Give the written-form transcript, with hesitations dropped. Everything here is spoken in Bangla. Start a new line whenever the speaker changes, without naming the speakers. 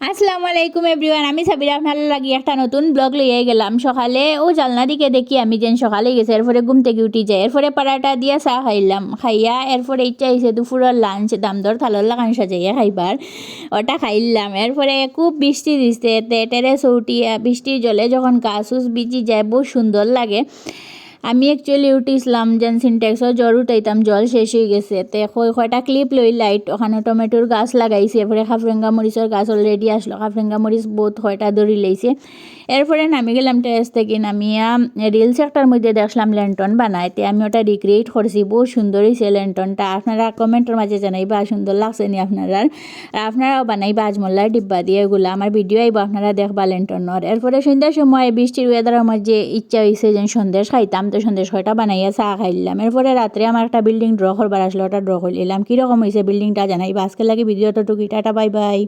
আসসালামু আলাইকুম এভরিওয়ান, আমি সাবিরা আপনার লাগি একটা নতুন ব্লগ লিয়ে গেলাম। সকালে ও জালনা দিকে দেখি আমি যেন সকালে গেছে, এরপরে ঘুম থেকে উঠি যায়, এরপরে পারাটা দিয়া চা খাইলাম, খাইয়া এরপরে ইচ্ছা হয়েছে দুপুরের লাঞ্চ দামদর থালোর লাগান সাজাইয়া খাইবার, ওটা খাইলাম। এরপরে খুব বৃষ্টি দিচ্ছে, টেরেস উঠিয়া বৃষ্টির জলে যখন গাছ উছ ভিজি যায় বহুত সুন্দর লাগে। আমি অ্যাকচুয়ালি উঠিছিলাম যেন সিনটেক্সও জ্বর উঠাইতাম, জল শেষ হয়ে গেছে, তে কয়টা ক্লিপ লই লাইট ওখানে টমেটোর গাছ লাগাইছি। এরপরে খাফরেঙ্গা মরিচের গাছ অলরেডি আসলো, খাফরেঙ্গা মরিচ বহুত কয়টা ধরি লাইছে। এরপরে নামি গেলাম টেরেস থেকে, নামিয়া রিলস একটার মধ্যে দেখলাম ল্যান্টন বানাইতে, আমি ওটা রিক্রিয়েট করছি, বহুত সুন্দর হয়েছে ল্যান্টনটা। আপনারা কমেন্টের মাঝে জানাইবা সুন্দর লাগছে নি আপনারা, আর আপনারাও বানাইবা আজমল্লার ডিব্বা দিয়ে এগুলো। আমার ভিডিও আইব, আপনারা দেখবা ল্যান্টনের। এরপরে সন্ধ্যার সময় বৃষ্টির ওয়েদারের মাঝে ইচ্ছা হয়েছে যেন সন্দেশ খাইতাম, তো সন্দেশ কয়টা বানাইয়া চা খাইলাম। এরপরে রাত্রে আমার একটা বিল্ডিং ড্র করবার আসলো, ওটা ড্র করলাম। কীরকম হয়েছে বিল্ডিংটা জানাইবা। আজকে লাগে ভিডিওটা টুকি, টাটা, বাই বাই।